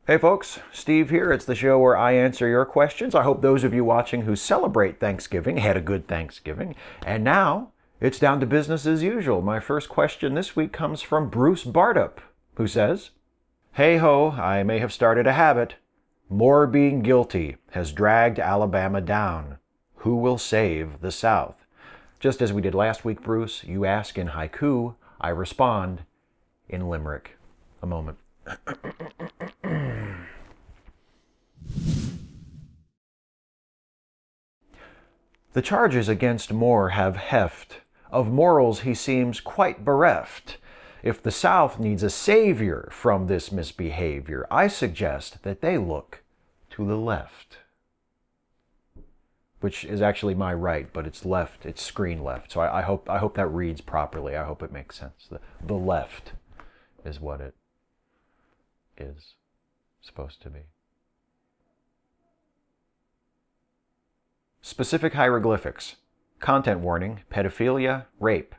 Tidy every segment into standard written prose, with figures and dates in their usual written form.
Hey folks, Steve here. It's the show where I answer your questions. I hope those of you watching who celebrate Thanksgiving had a good Thanksgiving. And now, it's down to business as usual. My first question this week comes from Bruce Bartup, who says, "Hey ho, I may have started a habit. More being guilty has dragged Alabama down. Who will save the South?" Just as we did last week, Bruce, you ask in haiku, I respond in limerick. A moment. The charges against Moore have heft. Of morals he seems quite bereft. If the South needs a savior from this misbehavior, I suggest that they look to the left. Which is actually my right, but it's left, it's screen left. So I hope that reads properly. I hope it makes sense. The left is what it is supposed to be. Specific hieroglyphics. Content warning, pedophilia, rape.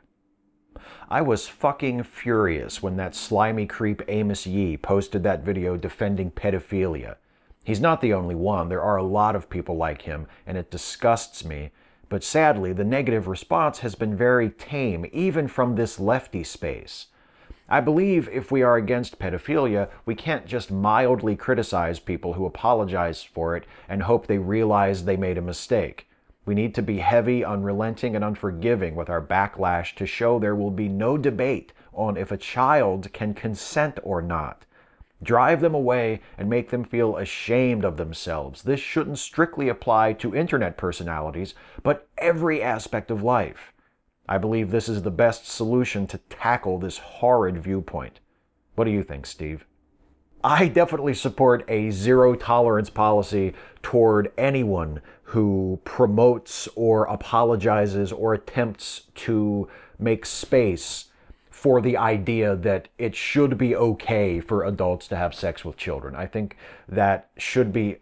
I was fucking furious when that slimy creep Amos Yee posted that video defending pedophilia. He's not the only one. There are a lot of people like him, and it disgusts me. But sadly, the negative response has been very tame, even from this lefty space. I believe if we are against pedophilia, we can't just mildly criticize people who apologize for it and hope they realize they made a mistake. We need to be heavy, unrelenting, and unforgiving with our backlash to show there will be no debate on if a child can consent or not. Drive them away and make them feel ashamed of themselves. This shouldn't strictly apply to internet personalities, but every aspect of life. I believe this is the best solution to tackle this horrid viewpoint. What do you think, Steve? I definitely support a zero-tolerance policy toward anyone who promotes or apologizes or attempts to make space for the idea that it should be okay for adults to have sex with children. I think that should be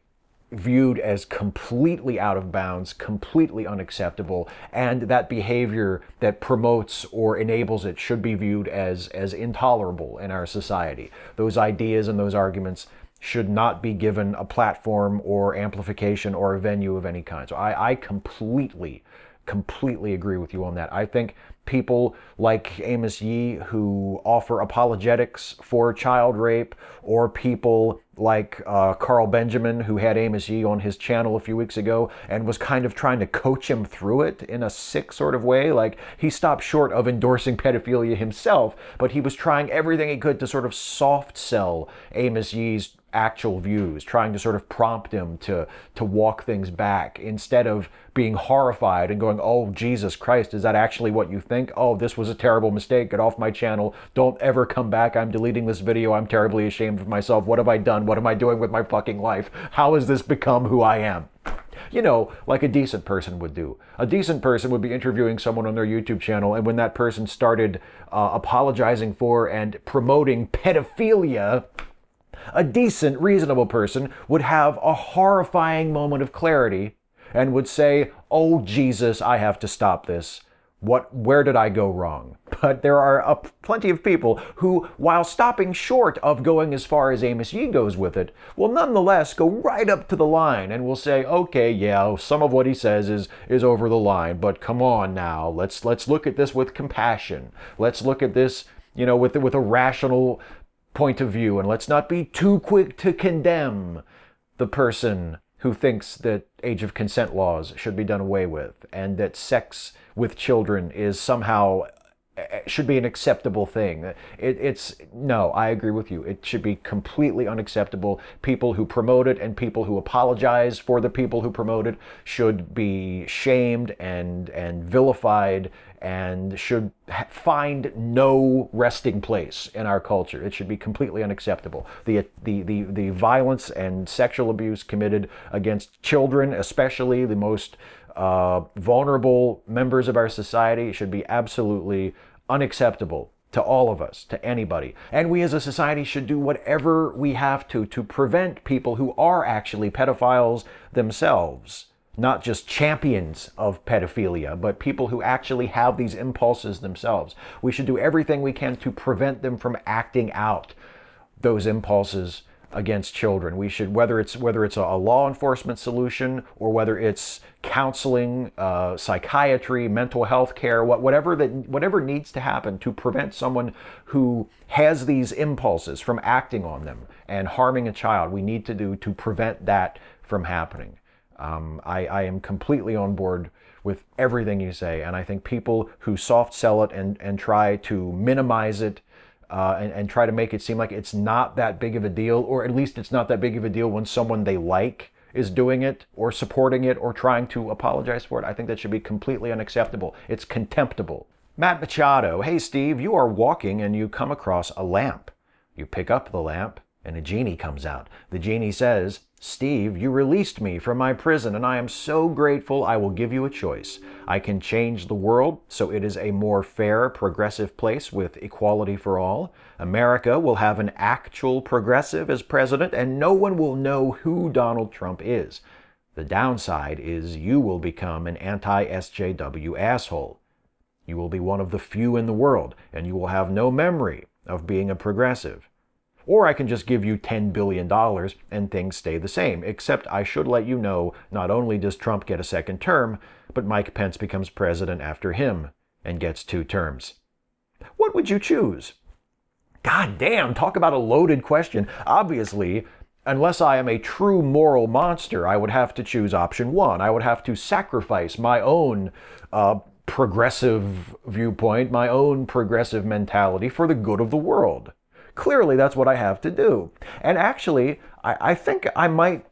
viewed as completely out of bounds, completely unacceptable, and that behavior that promotes or enables it should be viewed as intolerable in our society. Those ideas and those arguments should not be given a platform or amplification or a venue of any kind. So I completely agree with you on that. I think people like Amos Yee who offer apologetics for child rape, or people like Carl Benjamin who had Amos Yee on his channel a few weeks ago and was kind of trying to coach him through it in a sick sort of way. Like, he stopped short of endorsing pedophilia himself, but he was trying everything he could to sort of soft sell Amos Yee's actual views, trying to sort of prompt him to walk things back instead of being horrified and going, "Oh, Jesus Christ, is that actually what you think? Oh, this was a terrible mistake. Get off my channel. Don't ever come back. I'm deleting this video. I'm terribly ashamed of myself. What have I done? What am I doing with my fucking life? How has this become who I am?" You know, like a decent person would do. A decent person would be interviewing someone on their YouTube channel, and when that person started apologizing for and promoting pedophilia, a decent, reasonable person would have a horrifying moment of clarity and would say, "Oh, Jesus, I have to stop this. Where did I go wrong?" But there are plenty of people who, while stopping short of going as far as Amos Yee goes with it, will nonetheless go right up to the line and will say, "Okay, yeah, some of what he says is over the line, but come on now, let's look at this with compassion. Let's look at this, with a rational point of view, and let's not be too quick to condemn the person who thinks that age of consent laws should be done away with and that sex with children is somehow should be an acceptable thing." No, I agree with you. It should be completely unacceptable. People who promote it and people who apologize for the people who promote it should be shamed and vilified and should find no resting place in our culture. It should be completely unacceptable. The violence and sexual abuse committed against children, especially the most vulnerable members of our society, should be absolutely unacceptable to all of us, to anybody. And we as a society should do whatever we have to prevent people who are actually pedophiles themselves, not just champions of pedophilia, but people who actually have these impulses themselves. We should do everything we can to prevent them from acting out those impulses against children. We should, whether it's a law enforcement solution or whether it's counseling, psychiatry, mental health care, whatever needs to happen to prevent someone who has these impulses from acting on them and harming a child, we need to do to prevent that from happening. I am completely on board with everything you say, and I think people who soft sell it and try to minimize it and try to make it seem like it's not that big of a deal, or at least it's not that big of a deal when someone they like is doing it or supporting it or trying to apologize for it, I think that should be completely unacceptable. It's contemptible. Matt Machado, hey Steve, you are walking and you come across a lamp. You pick up the lamp and a genie comes out. The genie says, Steve, you released me from my prison and I am so grateful. I will give you a choice. I can change the world so it is a more fair, progressive place with equality for all. America will have an actual progressive as president and no one will know who Donald Trump is. The downside is you will become an anti-SJW asshole. You will be one of the few in the world and you will have no memory of being a progressive. Or I can just give you $10 billion and things stay the same, except I should let you know not only does Trump get a second term, but Mike Pence becomes president after him and gets 2 terms. What would you choose? God damn, talk about a loaded question. Obviously, unless I am a true moral monster, I would have to choose option 1. I would have to sacrifice my own progressive viewpoint, my own progressive mentality for the good of the world. Clearly, that's what I have to do. And actually, I think I might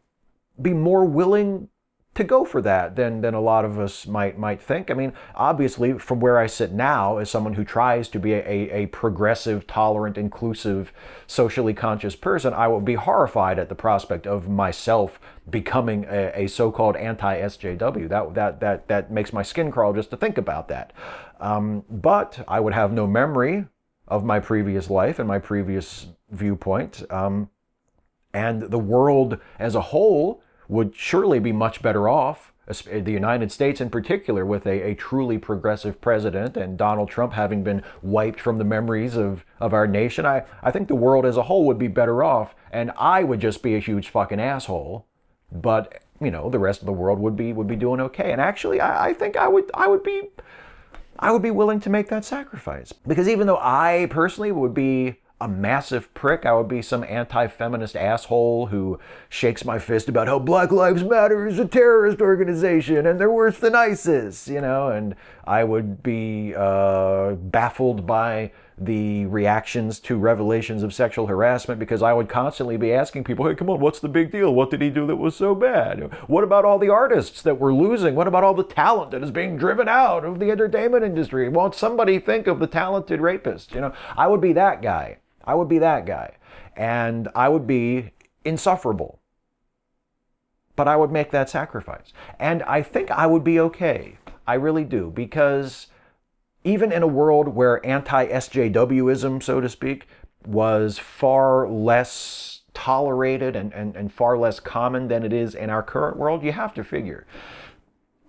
be more willing to go for that than a lot of us might think. I mean, obviously, from where I sit now, as someone who tries to be a progressive, tolerant, inclusive, socially conscious person, I will be horrified at the prospect of myself becoming a so-called anti-SJW. That makes my skin crawl just to think about that. But I would have no memory of my previous life and my previous viewpoint. And the world as a whole would surely be much better off, the United States in particular, with a truly progressive president and Donald Trump having been wiped from the memories of our nation. I think the world as a whole would be better off, and I would just be a huge fucking asshole. But, you know, the rest of the world would be doing okay. And actually, I think I would be willing to make that sacrifice. Because even though I personally would be a massive prick, I would be some anti-feminist asshole who shakes my fist about how Black Lives Matter is a terrorist organization and they're worse than ISIS, you know, and I would be baffled by the reactions to revelations of sexual harassment because I would constantly be asking people, hey, come on, what's the big deal? What did he do that was so bad? What about all the artists that we're losing? What about all the talent that is being driven out of the entertainment industry? Won't somebody think of the talented rapist? You know, I would be that guy. I would be that guy. And I would be insufferable. But I would make that sacrifice. And I think I would be okay. I really do. Because even in a world where anti-SJWism, so to speak, was far less tolerated and far less common than it is in our current world, you have to figure,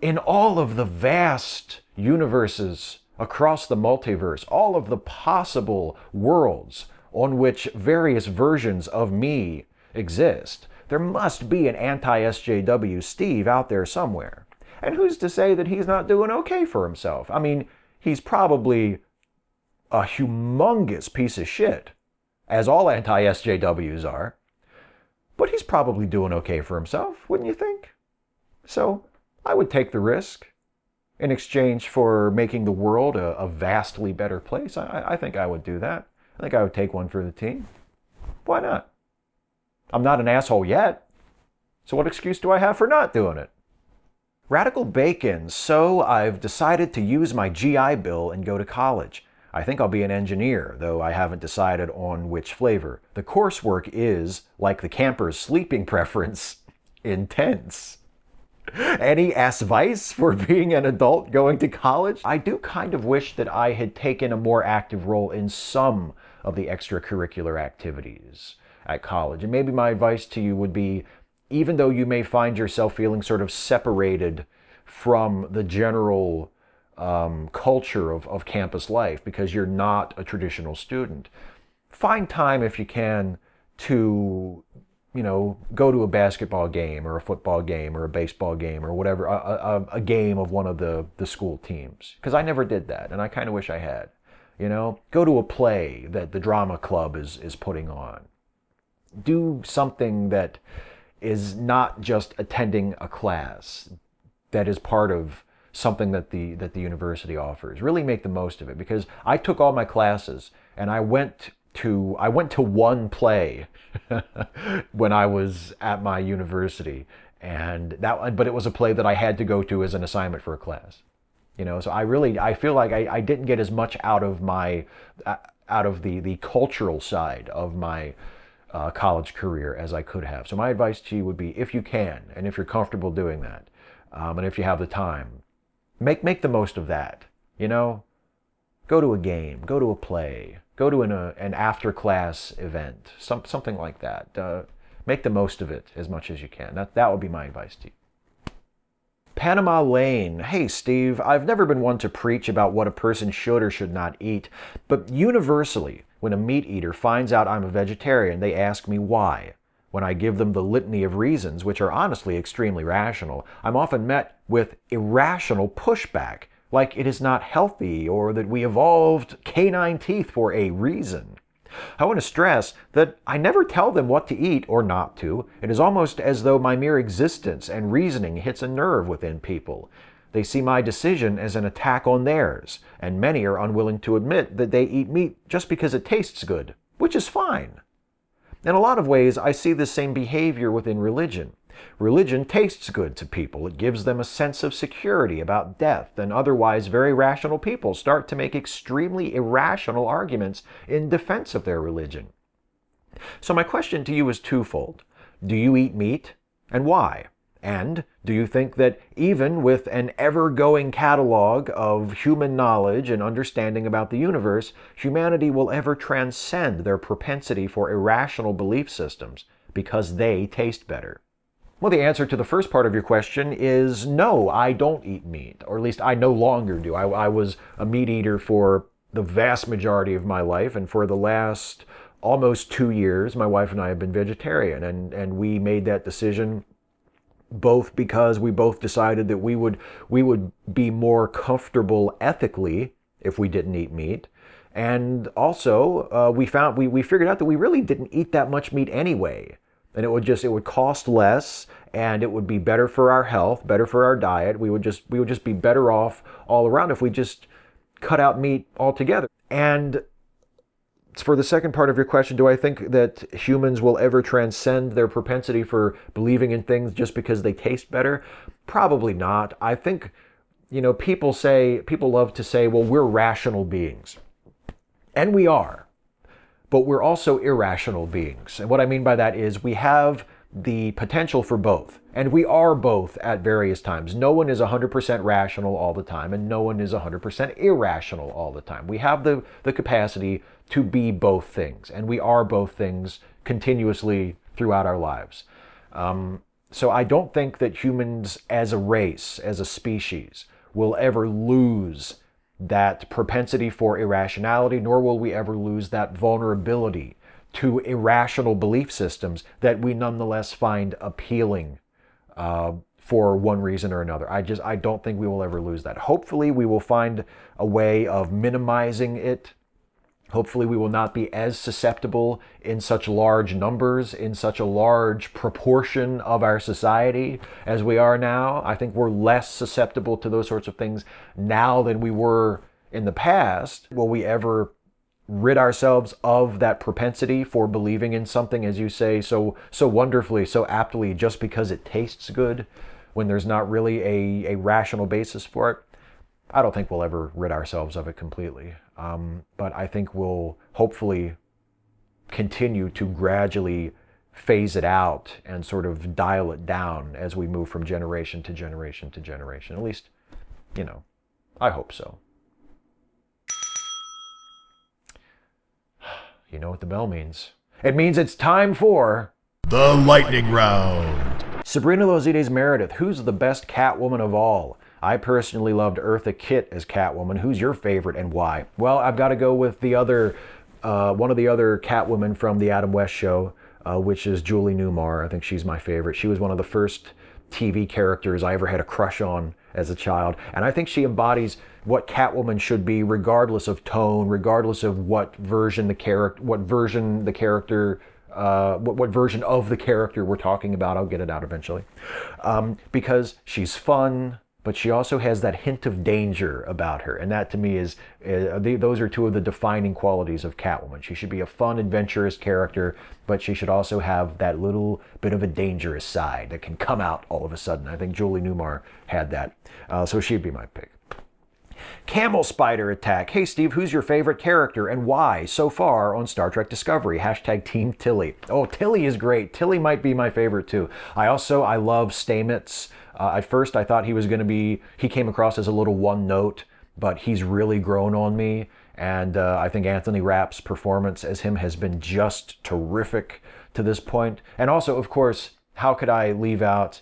in all of the vast universes across the multiverse, all of the possible worlds on which various versions of me exist, there must be an anti-SJW Steve out there somewhere. And who's to say that he's not doing okay for himself? I mean, he's probably a humongous piece of shit, as all anti-SJWs are, but he's probably doing okay for himself, wouldn't you think? So I would take the risk in exchange for making the world a vastly better place. I think I would do that. I think I would take one for the team. Why not? I'm not an asshole yet, so what excuse do I have for not doing it? Radical Bacon, so I've decided to use my GI Bill and go to college. I think I'll be an engineer, though I haven't decided on which flavor. The coursework is, like the camper's sleeping preference, intense. Any advice for being an adult going to college? I do kind of wish that I had taken a more active role in some of the extracurricular activities at college. And maybe my advice to you would be, even though you may find yourself feeling sort of separated from the general culture of campus life because you're not a traditional student, find time if you can to go to a basketball game or a football game or a baseball game or whatever, a game of one of the school teams. Because I never did that, and I kind of wish I had. Go to a play that the drama club is putting on. Do something that is not just attending a class, that is part of something that the university offers. Really make the most of it, because I took all my classes and I went to one play when I was at my university, but it was a play that I had to go to as an assignment for a class. So I feel like I didn't get as much out of the cultural side of my college career as I could have. So my advice to you would be, if you can, and if you're comfortable doing that, and if you have the time, make the most of that. Go to a game, go to a play, go to an after-class event, something like that. Make the most of it as much as you can. That would be my advice to you. Panama Lane. Hey, Steve, I've never been one to preach about what a person should or should not eat, but universally, when a meat eater finds out I'm a vegetarian, they ask me why. When I give them the litany of reasons, which are honestly extremely rational, I'm often met with irrational pushback, like it is not healthy or that we evolved canine teeth for a reason. I want to stress that I never tell them what to eat or not to. It is almost as though my mere existence and reasoning hits a nerve within people. They see my decision as an attack on theirs, and many are unwilling to admit that they eat meat just because it tastes good, which is fine. In a lot of ways, I see the same behavior within religion. Religion tastes good to people. It gives them a sense of security about death, and otherwise very rational people start to make extremely irrational arguments in defense of their religion. So my question to you is twofold. Do you eat meat, and why? And do you think that even with an ever-going catalog of human knowledge and understanding about the universe, humanity will ever transcend their propensity for irrational belief systems because they taste better? Well, the answer to the first part of your question is no, I don't eat meat, or at least I no longer do. I was a meat eater for the vast majority of my life, and for the last almost 2 years, my wife and I have been vegetarian, and we made that decision both because we both decided that we would be more comfortable ethically if we didn't eat meat, and also we figured out that we really didn't eat that much meat anyway. And it would cost less, and it would be better for our health, better for our diet. We would just be better off all around if we just cut out meat altogether. And for the second part of your question, do I think that humans will ever transcend their propensity for believing in things just because they taste better? Probably not. I think, people love to say, well, we're rational beings. And we are. But we're also irrational beings. And what I mean by that is we have the potential for both. And we are both at various times. No one is 100% rational all the time, and no one is 100% irrational all the time. We have the capacity to be both things, and we are both things continuously throughout our lives. So I don't think that humans as a race, as a species, will ever lose that propensity for irrationality, nor will we ever lose that vulnerability to irrational belief systems that we nonetheless find appealing for one reason or another. I don't think we will ever lose that. Hopefully we will find a way of minimizing it. Hopefully we will not be as susceptible in such large numbers, in such a large proportion of our society as we are now. I think we're less susceptible to those sorts of things now than we were in the past. Will we ever rid ourselves of that propensity for believing in something, as you say, so wonderfully, so aptly, just because it tastes good, when there's not really a rational basis for it? I don't think we'll ever rid ourselves of it completely. But I think we'll hopefully continue to gradually phase it out and sort of dial it down as we move from generation to generation to generation. At least, I hope so. You know what the bell means. It means it's time for the lightning round. Sabrina Lozides Meredith, who's the best Catwoman of all? I personally loved Eartha Kitt as Catwoman. Who's your favorite and why? Well, I've got to go with the other, one of the other Catwomen from the Adam West show, which is Julie Newmar. I think she's my favorite. She was one of the first TV characters I ever had a crush on as a child. And I think she embodies what Catwoman should be, regardless of tone, regardless of what version of the character we're talking about. I'll get it out eventually. Because she's fun, but she also has that hint of danger about her. And that to me is, those are two of the defining qualities of Catwoman. She should be a fun, adventurous character, but she should also have that little bit of a dangerous side that can come out all of a sudden. I think Julie Newmar had that. So she'd be my pick. Camel Spider Attack. Hey Steve, who's your favorite character and why so far on Star Trek Discovery? Hashtag Team Tilly. Oh, Tilly is great. Tilly might be my favorite too. I love Stamets. At first I thought he came across as a little one note, but he's really grown on me. And I think Anthony Rapp's performance as him has been just terrific to this point. And also, of course, how could I leave out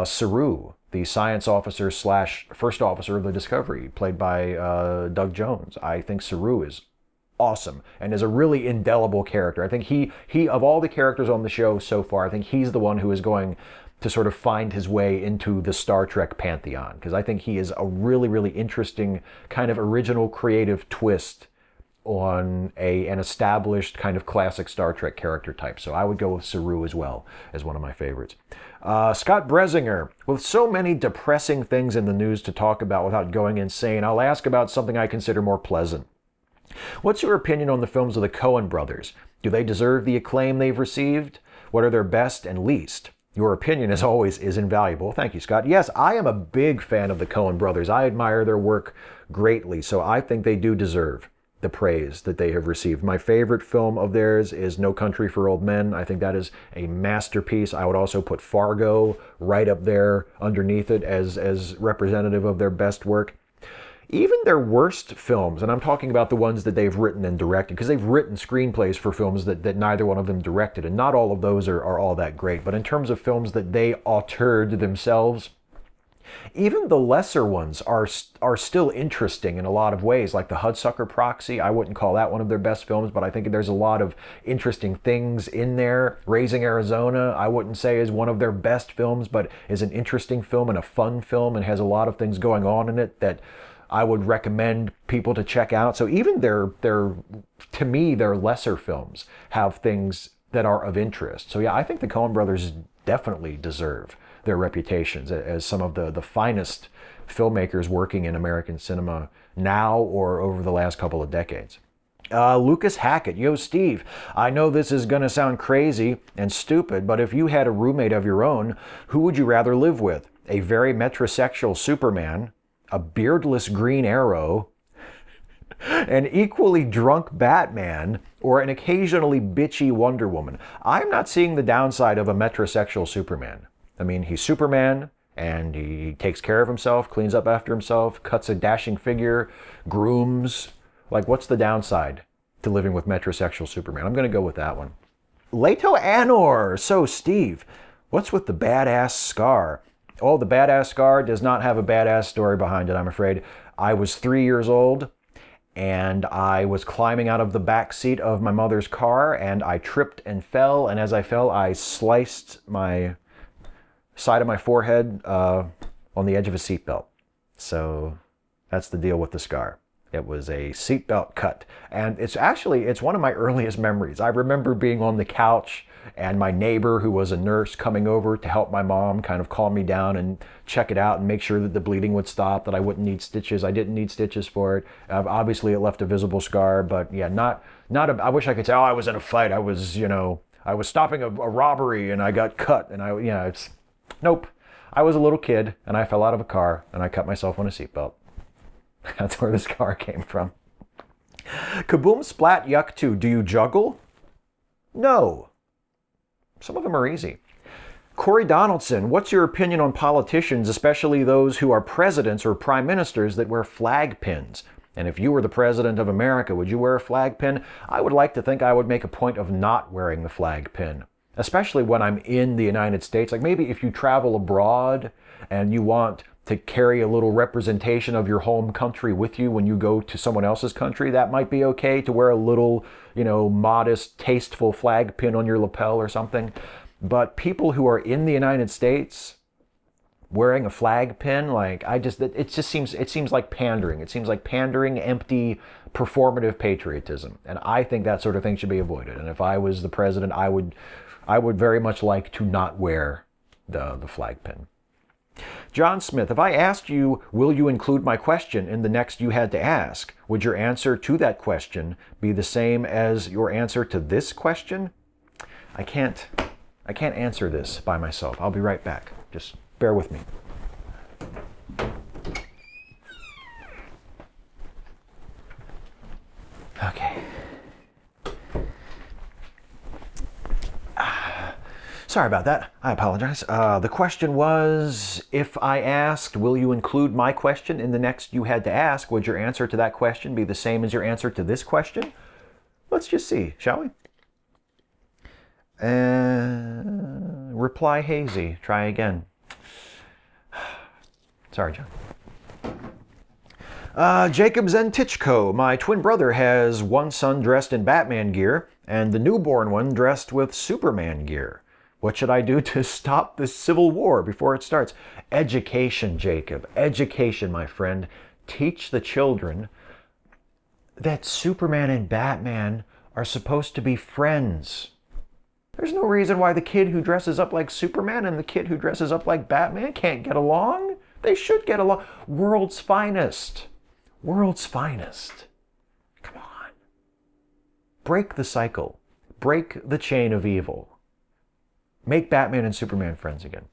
Saru, the science officer / first officer of the Discovery, played by Doug Jones. I think Saru is awesome and is a really indelible character. I think he of all the characters on the show so far, I think he's the one who is going to sort of find his way into the Star Trek pantheon, because I think he is a really, really interesting kind of original creative twist on an established kind of classic Star Trek character type. So I would go with Saru as well as one of my favorites. Scott Bresinger, with so many depressing things in the news to talk about without going insane, I'll ask about something I consider more pleasant. What's your opinion on the films of the Coen brothers? Do they deserve the acclaim they've received? What are their best and least? Your opinion, as always, is invaluable. Thank you, Scott. Yes, I am a big fan of the Coen brothers. I admire their work greatly, so I think they do deserve the praise that they have received. My favorite film of theirs is No Country for Old Men. I think that is a masterpiece. I would also put Fargo right up there underneath it as representative of their best work. Even their worst films, and I'm talking about the ones that they've written and directed, because they've written screenplays for films that neither one of them directed, and not all of those are all that great. But in terms of films that they auteured themselves, even the lesser ones are still interesting in a lot of ways, like the Hudsucker Proxy. I wouldn't call that one of their best films, but I think there's a lot of interesting things in there. Raising Arizona, I wouldn't say is one of their best films, but is an interesting film and a fun film and has a lot of things going on in it that I would recommend people to check out. So even to me, their lesser films have things that are of interest. So yeah, I think the Coen brothers definitely deserve their reputations as some of the finest filmmakers working in American cinema now or over the last couple of decades. Lucas Hackett, yo Steve, I know this is gonna sound crazy and stupid, but if you had a roommate of your own, who would you rather live with? A very metrosexual Superman, a beardless Green Arrow, an equally drunk Batman, or an occasionally bitchy Wonder Woman? I'm not seeing the downside of a metrosexual Superman. I mean, he's Superman, and he takes care of himself, cleans up after himself, cuts a dashing figure, grooms. Like, what's the downside to living with metrosexual Superman? I'm going to go with that one. Leto Anor. So, Steve, what's with the badass scar? Oh, the badass scar does not have a badass story behind it, I'm afraid. I was 3 years old, and I was climbing out of the back seat of my mother's car, and I tripped and fell, and as I fell, I sliced my side of my forehead on the edge of a seatbelt. So that's the deal with the scar. It was a seatbelt cut. And it's one of my earliest memories. I remember being on the couch and my neighbor, who was a nurse, coming over to help my mom kind of calm me down and check it out and make sure that the bleeding would stop, that I wouldn't need stitches. I didn't need stitches for it. Obviously, it left a visible scar, but yeah, I wish I could say, oh, I was in a fight. I was stopping a robbery and I got cut. And nope. I was a little kid and I fell out of a car and I cut myself on a seatbelt. That's where the scar came from. Kaboom Splat Yuck 2. Do you juggle? No. Some of them are easy. Corey Donaldson, what's your opinion on politicians, especially those who are presidents or prime ministers that wear flag pins? And if you were the president of America, would you wear a flag pin? I would like to think I would make a point of not wearing the flag pin, especially when I'm in the United States. Like maybe if you travel abroad and you want to carry a little representation of your home country with you when you go to someone else's country, that might be okay. To wear a little, modest, tasteful flag pin on your lapel or something. But people who are in the United States wearing a flag pin, it seems like pandering. It seems like pandering, empty, performative patriotism. And I think that sort of thing should be avoided. And if I was the president, I would very much like to not wear the flag pin. John Smith, if I asked you, will you include my question in the next you had to ask, would your answer to that question be the same as your answer to this question? I can't answer this by myself. I'll be right back. Just bear with me. Okay. Sorry about that. I apologize. The question was, if I asked, will you include my question in the next you had to ask, would your answer to that question be the same as your answer to this question? Let's just see, shall we? Reply hazy. Try again. Sorry, John. Jacob Zentichko, my twin brother has one son dressed in Batman gear and the newborn one dressed with Superman gear. What should I do to stop this civil war before it starts? Education, Jacob. Education, my friend. Teach the children that Superman and Batman are supposed to be friends. There's no reason why the kid who dresses up like Superman and the kid who dresses up like Batman can't get along. They should get along. World's finest. World's finest. Come on. Break the cycle. Break the chain of evil. Make Batman and Superman friends again.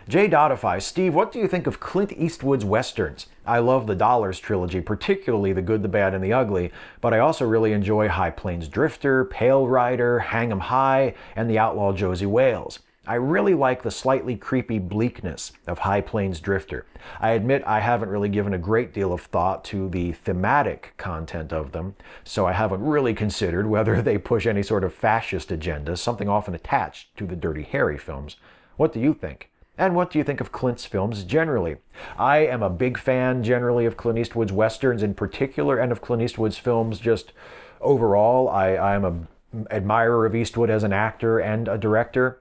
Jay Dodify, Steve, what do you think of Clint Eastwood's westerns? I love the Dollars trilogy, particularly The Good, the Bad, and the Ugly, but I also really enjoy High Plains Drifter, Pale Rider, Hang 'em High, and The Outlaw Josie Wales. I really like the slightly creepy bleakness of High Plains Drifter. I admit I haven't really given a great deal of thought to the thematic content of them, so I haven't really considered whether they push any sort of fascist agenda, something often attached to the Dirty Harry films. What do you think? And what do you think of Clint's films generally? I am a big fan generally of Clint Eastwood's westerns in particular, and of Clint Eastwood's films just overall. I am an admirer of Eastwood as an actor and a director.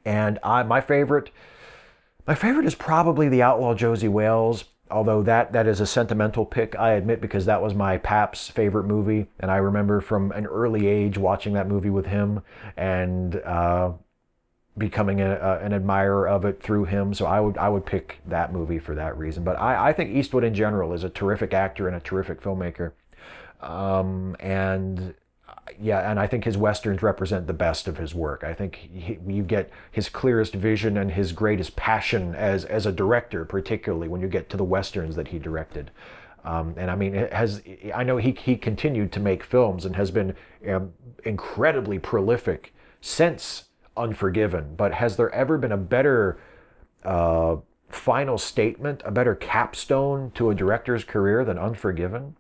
And my favorite is probably The Outlaw Josie Wales, although that is a sentimental pick, I admit, because that was my pap's favorite movie. And I remember from an early age watching that movie with him and becoming an admirer of it through him. So I would pick that movie for that reason. But I think Eastwood in general is a terrific actor and a terrific filmmaker. And I think his westerns represent the best of his work. I think you get his clearest vision and his greatest passion as a director, particularly when you get to the westerns that he directed. And I mean, I know he continued to make films and has been incredibly prolific since Unforgiven. But has there ever been a better final statement, a better capstone to a director's career than Unforgiven?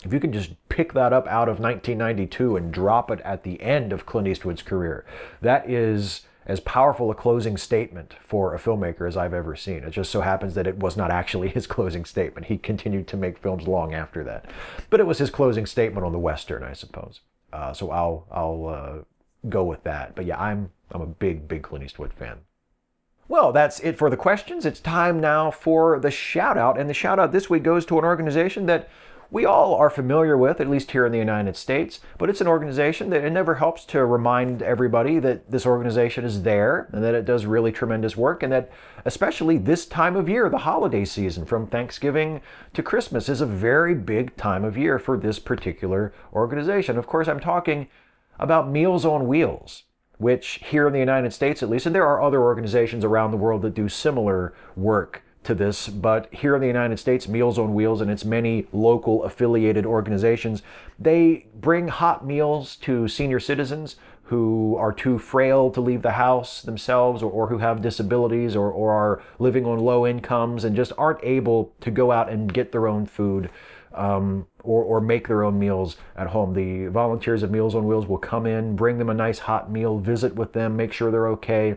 If you can just pick that up out of 1992 and drop it at the end of Clint Eastwood's career, that is as powerful a closing statement for a filmmaker as I've ever seen. It just so happens that it was not actually his closing statement. He continued to make films long after that. But it was his closing statement on the Western, I suppose. So I'll go with that. But yeah, I'm a big Clint Eastwood fan. Well, that's it for the questions. It's time now for the shout out. And the shout out this week goes to an organization that we all are familiar with, at least here in the United States, but it's an organization that it never helps to remind everybody that this organization is there and that it does really tremendous work, and that especially this time of year, the holiday season from Thanksgiving to Christmas, is a very big time of year for this particular organization. Of course, I'm talking about Meals on Wheels, which here in the United States at least, and there are other organizations around the world that do similar work to this, but here in the United States, Meals on Wheels and its many local affiliated organizations, they bring hot meals to senior citizens who are too frail to leave the house themselves, or who have disabilities, or are living on low incomes and just aren't able to go out and get their own food or make their own meals at home. The volunteers of Meals on Wheels will come in, bring them a nice hot meal, visit with them, make sure they're okay,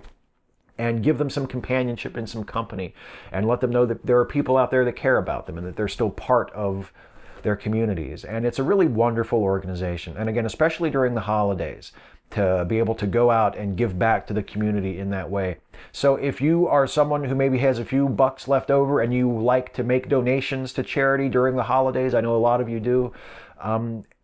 and give them some companionship and some company, and let them know that there are people out there that care about them and that they're still part of their communities. And it's a really wonderful organization. And again, especially during the holidays, to be able to go out and give back to the community in that way. So if you are someone who maybe has a few bucks left over and you like to make donations to charity during the holidays, I know a lot of you do,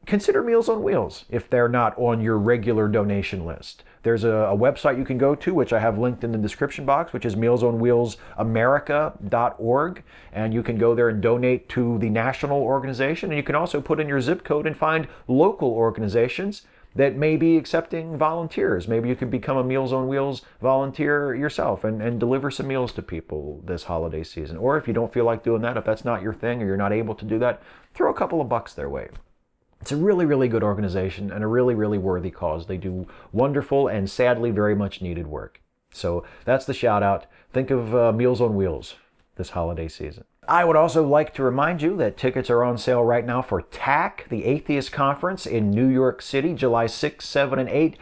consider Meals on Wheels if they're not on your regular donation list. There's a website you can go to, which I have linked in the description box, which is mealsonwheelsamerica.org. And you can go there and donate to the national organization. And you can also put in your zip code and find local organizations that may be accepting volunteers. Maybe you could become a Meals on Wheels volunteer yourself and deliver some meals to people this holiday season. Or if you don't feel like doing that, if that's not your thing or you're not able to do that, throw a couple of bucks their way. It's a really, really good organization and a really, really worthy cause. They do wonderful and sadly very much needed work. So that's the shout out. Think of Meals on Wheels this holiday season. I would also like to remind you that tickets are on sale right now for TAC, the Atheist Conference in New York City, July 6, 7, and 8.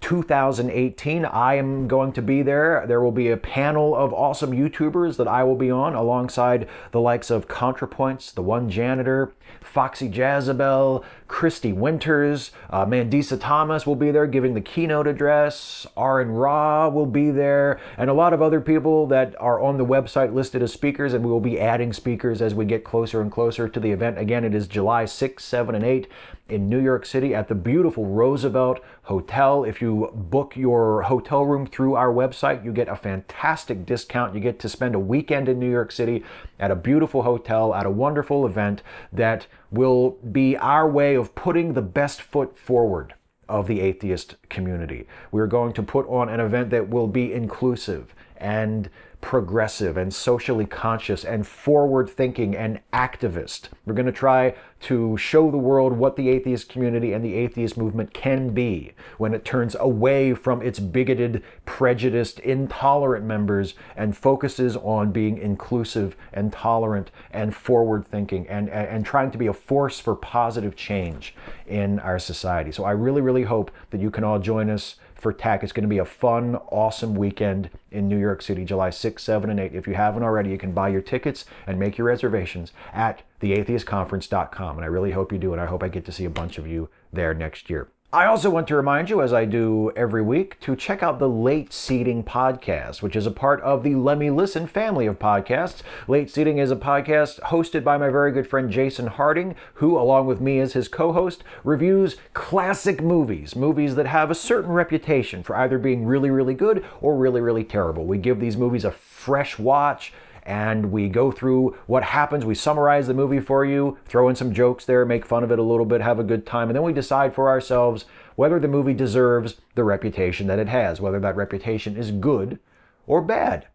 2018. I am going to be there. There will be a panel of awesome YouTubers that I will be on alongside the likes of ContraPoints, The One Janitor, Foxy Jezebel, Christy Winters, Mandisa Thomas will be there giving the keynote address, Aaron Ra will be there, and a lot of other people that are on the website listed as speakers, and we will be adding speakers as we get closer and closer to the event. Again, it is July 6, 7, and 8 in New York City at the beautiful Roosevelt Hotel. If you book your hotel room through our website, you get a fantastic discount. You get to spend a weekend in New York City at a beautiful hotel, at a wonderful event that will be our way of putting the best foot forward of the atheist community. We're going to put on an event that will be inclusive and progressive and socially conscious and forward-thinking and activist. We're going to try to show the world what the atheist community and the atheist movement can be when it turns away from its bigoted, prejudiced, intolerant members and focuses on being inclusive and tolerant and forward-thinking and trying to be a force for positive change in our society. So I really, really hope that you can all join us for TAC. It's going to be a fun, awesome weekend in New York City, July 6, 7, and 8. If you haven't already, you can buy your tickets and make your reservations at theatheistconference.com. And I really hope you do, and I hope I get to see a bunch of you there next year. I also want to remind you, as I do every week, to check out the Late Seating Podcast, which is a part of the Lemme Listen family of podcasts. Late Seating is a podcast hosted by my very good friend Jason Harding, who, along with me as his co-host, reviews classic movies that have a certain reputation for either being really, really good or really, really terrible. We give these movies a fresh watch, and we go through what happens. We summarize the movie for you, throw in some jokes there, make fun of it a little bit, have a good time, and then we decide for ourselves whether the movie deserves the reputation that it has, whether that reputation is good or bad.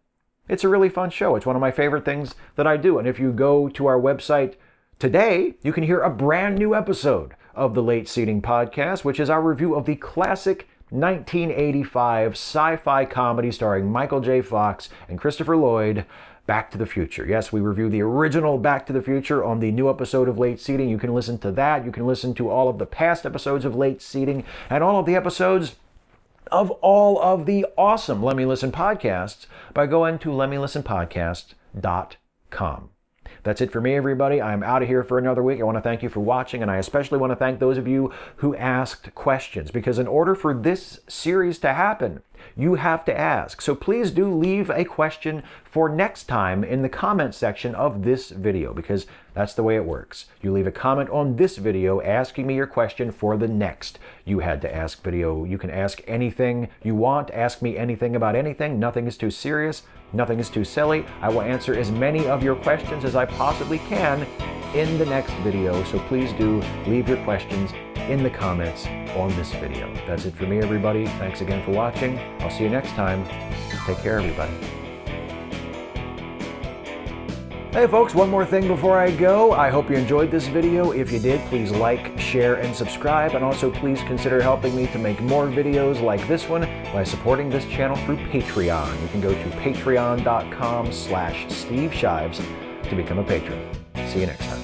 It's a really fun show. It's one of my favorite things that I do. And if you go to our website today, you can hear a brand new episode of the Late Seating Podcast, which is our review of the classic 1985 sci-fi comedy starring Michael J. Fox and Christopher Lloyd, Back to the Future. Yes, we reviewed the original Back to the Future on the new episode of Late Seating. You can listen to that. You can listen to all of the past episodes of Late Seating and all of the episodes of all of the awesome Lemme Listen podcasts by going to LemmeListenPodcasts.com. That's it for me, everybody. I'm out of here for another week. I want to thank you for watching, and I especially want to thank those of you who asked questions, because in order for this series to happen, you have to ask. So please do leave a question for next time in the comment section of this video, because that's the way it works. You leave a comment on this video asking me your question for the next You Had to Ask video. You can ask anything you want. Ask me anything about anything. Nothing is too serious. Nothing is too silly. I will answer as many of your questions as I possibly can in the next video. So please do leave your questions in the comments on this video. That's it for me, everybody. Thanks again for watching. I'll see you next time. Take care, everybody. Hey folks, one more thing before I go. I hope you enjoyed this video. If you did, please like, share, and subscribe. And also please consider helping me to make more videos like this one by supporting this channel through Patreon. You can go to patreon.com/Steve Shives to become a patron. See you next time.